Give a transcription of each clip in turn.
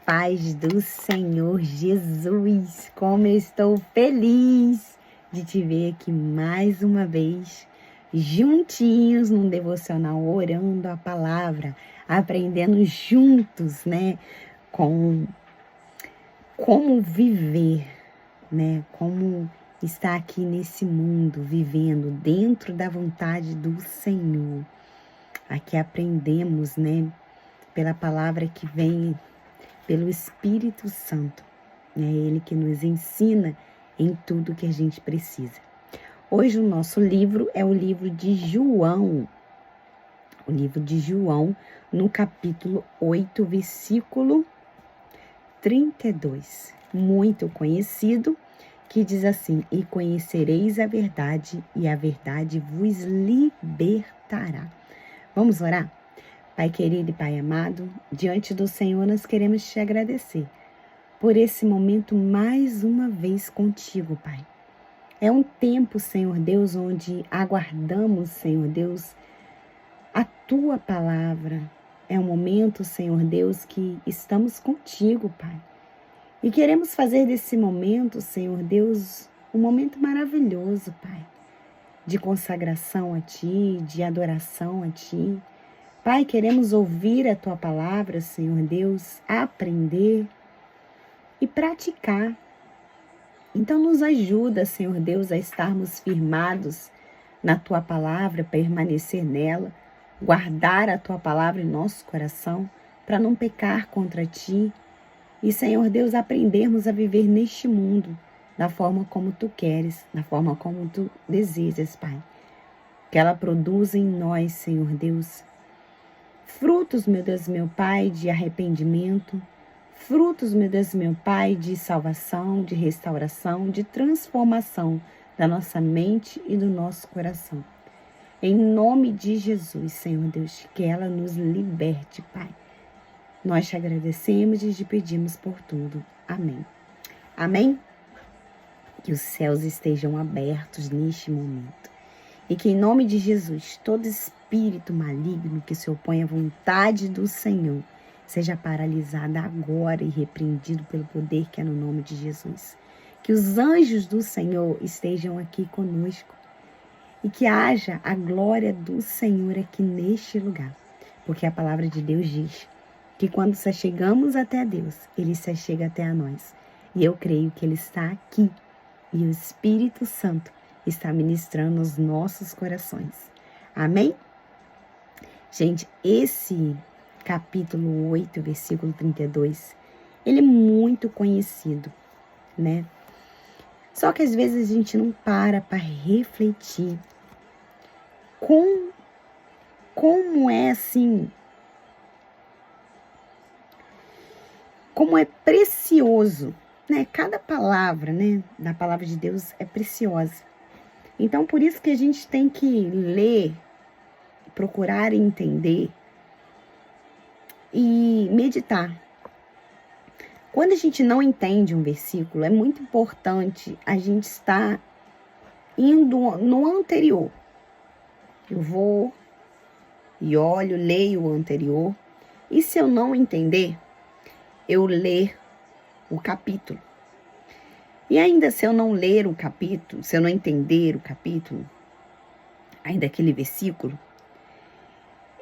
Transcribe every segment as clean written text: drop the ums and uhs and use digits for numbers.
paz do Senhor Jesus. Como eu estou feliz de te ver aqui mais uma vez, juntinhos num devocional, orando a palavra, aprendendo juntos, né, com como viver, né, como estar aqui nesse mundo, vivendo dentro da vontade do Senhor. Aqui aprendemos, né, pela palavra que vem pelo Espírito Santo. É Ele que nos ensina em tudo que a gente precisa. Hoje o nosso livro é o livro de João. O livro de João, no capítulo 8, versículo 32. Muito conhecido, que diz assim: e conhecereis a verdade, e a verdade vos libertará. Vamos orar? Pai querido e Pai amado, diante do Senhor nós queremos te agradecer por esse momento mais uma vez contigo, Pai. É um tempo, Senhor Deus, onde aguardamos, Senhor Deus, a Tua palavra. É um momento, Senhor Deus, que estamos contigo, Pai. E queremos fazer desse momento, Senhor Deus, um momento maravilhoso, Pai, de consagração a Ti, de adoração a Ti. Pai, queremos ouvir a Tua palavra, Senhor Deus, aprender e praticar. Então nos ajuda, Senhor Deus, a estarmos firmados na Tua palavra, permanecer nela, guardar a Tua palavra em nosso coração, para não pecar contra Ti. E, Senhor Deus, aprendermos a viver neste mundo da forma como Tu queres, da forma como Tu desejas, Pai. Que ela produza em nós, Senhor Deus, frutos, meu Deus, meu Pai, de arrependimento. Frutos, meu Deus, meu Pai, de salvação, de restauração, de transformação da nossa mente e do nosso coração. Em nome de Jesus, Senhor Deus, que ela nos liberte, Pai. Nós te agradecemos e te pedimos por tudo. Amém. Amém? Que os céus estejam abertos neste momento. E que em nome de Jesus, todo espírito maligno que se opõe à vontade do Senhor seja paralisado agora e repreendido pelo poder que é no nome de Jesus. Que os anjos do Senhor estejam aqui conosco e que haja a glória do Senhor aqui neste lugar. Porque a palavra de Deus diz que quando se chegamos até Deus, Ele se chega até a nós. E eu creio que Ele está aqui e o Espírito Santo está ministrando os nossos corações. Amém? Gente, esse capítulo 8, versículo 32, ele é muito conhecido, né? Só que às vezes a gente não para refletir como é assim, como é precioso, né? Cada palavra, né, da palavra de Deus é preciosa. Então, por isso que a gente tem que ler, procurar entender e meditar. Quando a gente não entende um versículo, é muito importante a gente estar indo no anterior. Eu vou e olho, leio o anterior. E se eu não entender, eu ler o capítulo. E ainda se eu não ler o capítulo, se eu não entender o capítulo, ainda aquele versículo,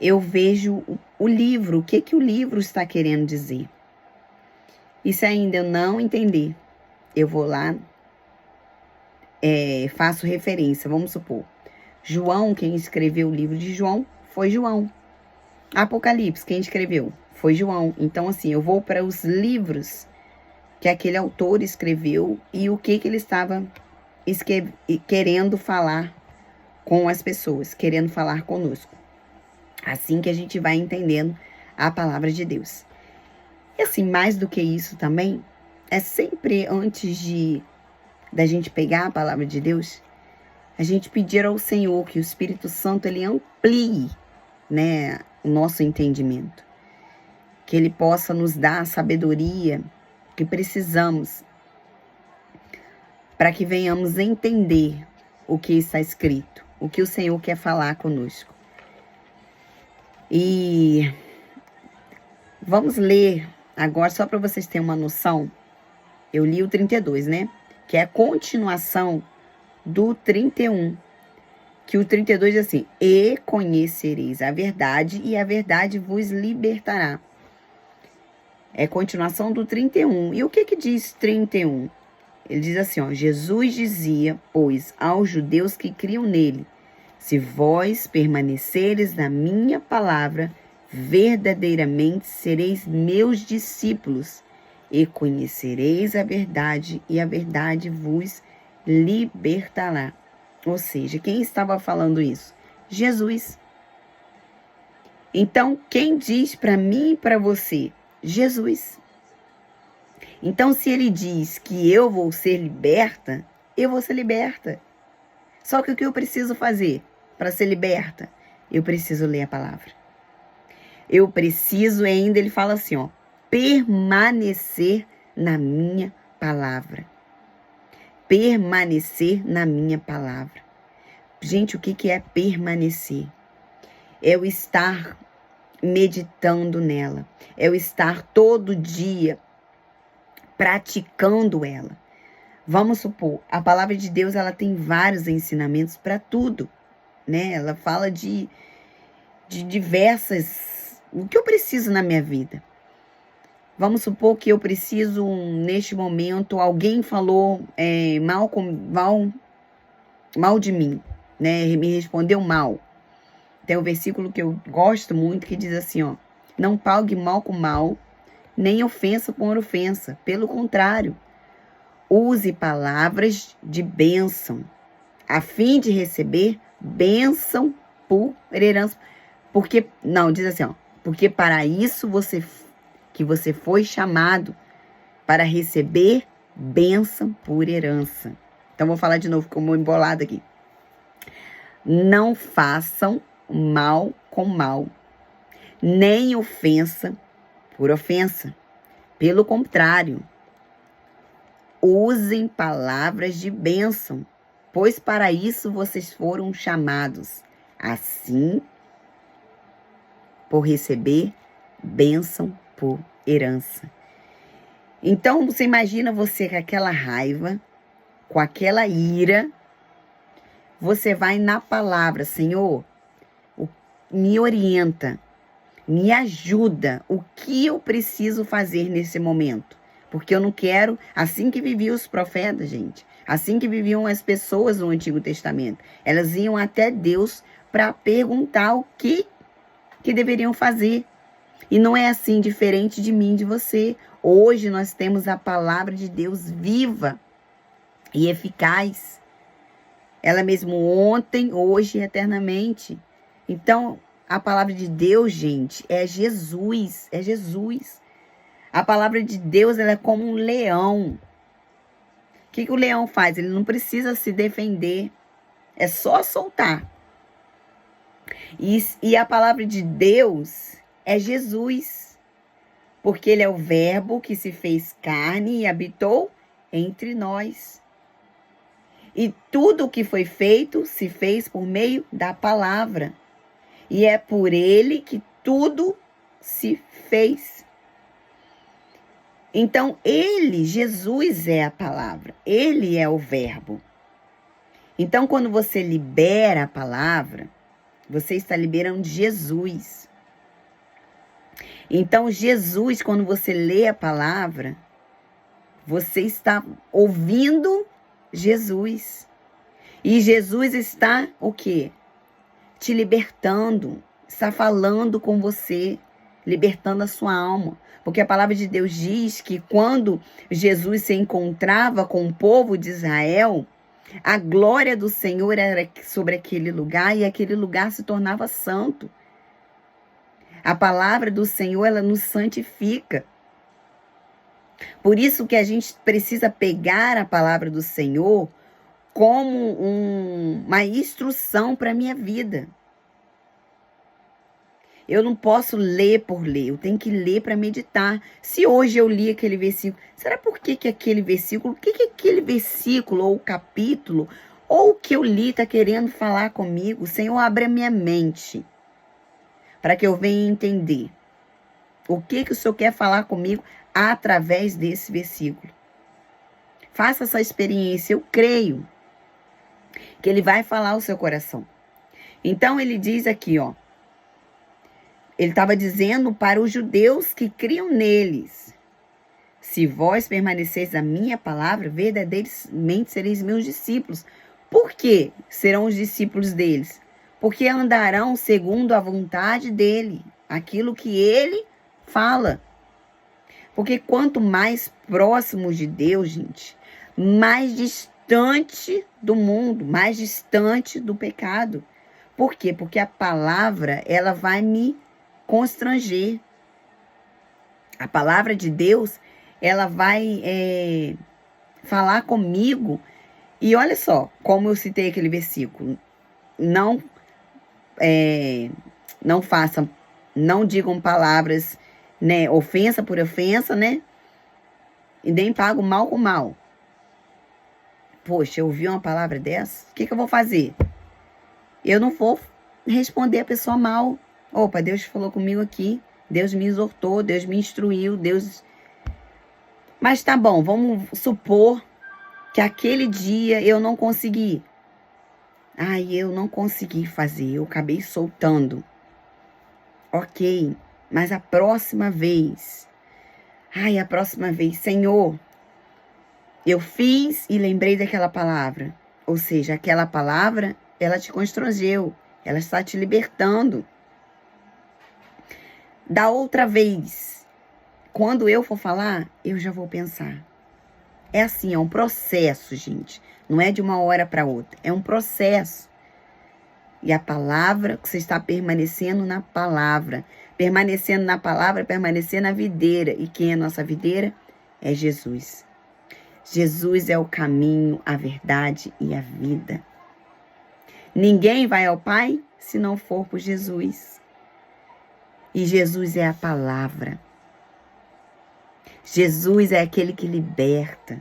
eu vejo o livro, o que o livro está querendo dizer. E se ainda eu não entender, eu vou lá, faço referência, vamos supor. João, quem escreveu o livro de João, foi João. Apocalipse, quem escreveu? Foi João. Então, assim, eu vou para os livros que aquele autor escreveu e o que ele estava querendo falar com as pessoas, querendo falar conosco. Assim que a gente vai entendendo a palavra de Deus. E assim, mais do que isso também, é sempre antes da gente pegar a palavra de Deus, a gente pedir ao Senhor que o Espírito Santo ele amplie, né, o nosso entendimento. Que ele possa nos dar a sabedoria que precisamos para que venhamos entender o que está escrito, o que o Senhor quer falar conosco. E vamos ler Agora, só para vocês terem uma noção, eu li o 32, né? Que é a continuação do 31. Que o 32 diz assim: e conhecereis a verdade, e a verdade vos libertará. É continuação do 31. E o que diz 31? Ele diz assim, ó: Jesus dizia, pois, aos judeus que criam nele: se vós permaneceres na minha palavra, verdadeiramente sereis meus discípulos, e conhecereis a verdade, e a verdade vos libertará. Ou seja, quem estava falando isso? Jesus. Então, quem diz para mim e para você? Jesus. Então, se ele diz que eu vou ser liberta, eu vou ser liberta. Só que o que eu preciso fazer para ser liberta? Eu preciso ler a palavra. Eu preciso, e ainda ele fala assim, ó, permanecer na minha palavra. Permanecer na minha palavra. Gente, o que é permanecer? É o estar meditando nela. É o estar todo dia praticando ela. Vamos supor, a palavra de Deus, ela tem vários ensinamentos para tudo, né? Ela fala de diversas... O que eu preciso na minha vida? Vamos supor que eu preciso, neste momento, alguém falou mal de mim, né? Me respondeu mal. Tem um versículo que eu gosto muito que diz assim, ó: não pague mal com mal, nem ofensa por ofensa. Pelo contrário, use palavras de bênção, a fim de receber bênção por herança. Porque, não, diz assim, ó: porque para isso você foi chamado, para receber bênção por herança. Então, vou falar de novo, como embolado aqui. Não façam mal com mal, nem ofensa por ofensa. Pelo contrário, usem palavras de bênção, pois para isso vocês foram chamados, assim, por receber bênção por herança. Então, você imagina você com aquela raiva, com aquela ira, você vai na palavra: Senhor, me orienta, me ajuda, o que eu preciso fazer nesse momento? Porque eu não quero, assim que viviam os profetas, gente, assim que viviam as pessoas no Antigo Testamento, elas iam até Deus para perguntar o que deveriam fazer. E não é assim, diferente de mim, de você. Hoje nós temos a palavra de Deus viva e eficaz. Ela mesmo ontem, hoje e eternamente. Então, a palavra de Deus, gente, é Jesus. É Jesus. A palavra de Deus, ela é como um leão. O que o leão faz? Ele não precisa se defender. É só soltar. E a palavra de Deus é Jesus. Porque ele é o verbo que se fez carne e habitou entre nós. E tudo o que foi feito se fez por meio da palavra. E é por ele que tudo se fez. Então, ele, Jesus, é a palavra. Ele é o verbo. Então, quando você libera a palavra, você está liberando Jesus. Então, Jesus, quando você lê a palavra, você está ouvindo Jesus. E Jesus está o quê? Te libertando, está falando com você, libertando a sua alma. Porque a palavra de Deus diz que quando Jesus se encontrava com o povo de Israel, a glória do Senhor era sobre aquele lugar e aquele lugar se tornava santo. A palavra do Senhor, ela nos santifica. Por isso que a gente precisa pegar a palavra do Senhor como uma instrução para a minha vida. Eu não posso ler por ler, eu tenho que ler para meditar. Se hoje eu li aquele versículo, será por que aquele versículo, o que aquele versículo ou capítulo, ou o que eu li está querendo falar comigo? Senhor, abre a minha mente para que eu venha entender. O que o Senhor quer falar comigo através desse versículo? Faça essa experiência. Eu creio que Ele vai falar ao seu coração. Então, ele diz aqui, ó. Ele estava dizendo para os judeus que criam neles: se vós permaneceis na minha palavra, verdadeiramente sereis meus discípulos. Por que serão os discípulos deles? Porque andarão segundo a vontade dele, aquilo que ele fala. Porque quanto mais próximos de Deus, gente, mais distante do mundo, mais distante do pecado. Por quê? Porque a palavra, ela vai me constranger. A palavra de Deus, ela vai falar comigo. E olha só, como eu citei aquele versículo. Não façam, não digam palavras, né, ofensa por ofensa, né? E nem pagam mal com mal. Poxa, eu ouvi uma palavra dessa, o que eu vou fazer? Eu não vou responder a pessoa mal. Opa, Deus falou comigo aqui, Deus me exortou, Deus me instruiu, Deus... Mas tá bom, vamos supor que aquele dia eu não consegui. Eu não consegui fazer, eu acabei soltando. Ok, mas a próxima vez... Senhor, eu fiz e lembrei daquela palavra. Ou seja, aquela palavra, ela te constrangeu, ela está te libertando. Da outra vez, quando eu for falar, eu já vou pensar. É assim, é um processo, gente. Não é de uma hora para outra, é um processo. E a palavra, você está permanecendo na palavra. Permanecendo na palavra, permanecer na videira. E quem é a nossa videira? É Jesus. Jesus é o caminho, a verdade e a vida. Ninguém vai ao Pai se não for por Jesus. E Jesus é a palavra. Jesus é aquele que liberta.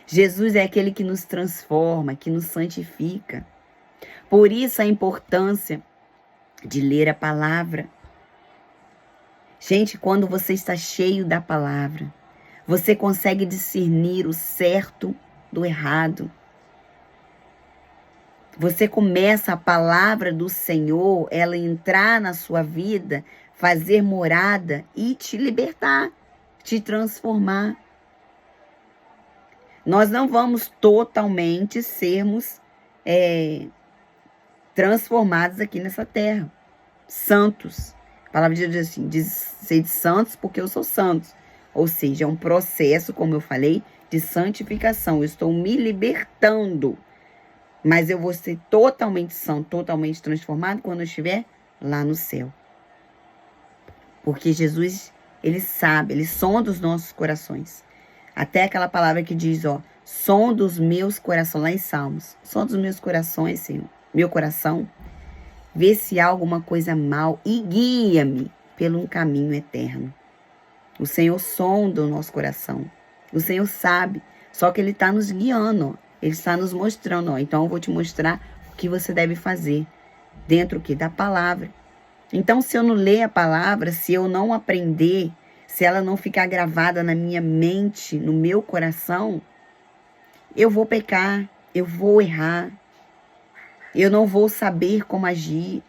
Jesus é aquele que nos transforma, que nos santifica. Por isso a importância de ler a palavra. Gente, quando você está cheio da palavra, você consegue discernir o certo do errado. Você começa a palavra do Senhor, ela entrar na sua vida, fazer morada e te libertar, te transformar. Nós não vamos totalmente sermos transformados aqui nessa terra. Santos. A palavra de Deus diz assim, diz ser de santos porque eu sou santo. Ou seja, é um processo, como eu falei, de santificação. Eu estou me libertando. Mas eu vou ser totalmente santo, totalmente transformado quando eu estiver lá no céu. Porque Jesus, ele sabe, ele sonda os nossos corações. Até aquela palavra que diz, sonda os meus corações, lá em Salmos. Sonda os meus corações, Senhor, meu coração. Vê se há alguma coisa mal e guia-me pelo um caminho eterno. O Senhor sonda o nosso coração. O Senhor sabe, só que ele está nos guiando, Ele está nos mostrando, Então eu vou te mostrar o que você deve fazer dentro da palavra. Então, se eu não ler a palavra, se eu não aprender, se ela não ficar gravada na minha mente, no meu coração, eu vou pecar, eu vou errar, eu não vou saber como agir,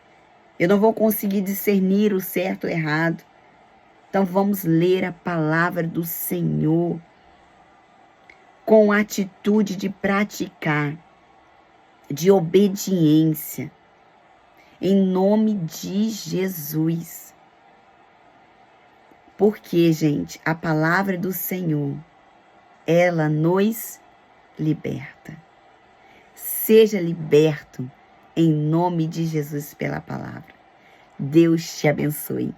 eu não vou conseguir discernir o certo e o errado. Então, vamos ler a palavra do Senhor com a atitude de praticar, de obediência, em nome de Jesus. Porque, gente, a palavra do Senhor, ela nos liberta. Seja liberto em nome de Jesus pela palavra. Deus te abençoe.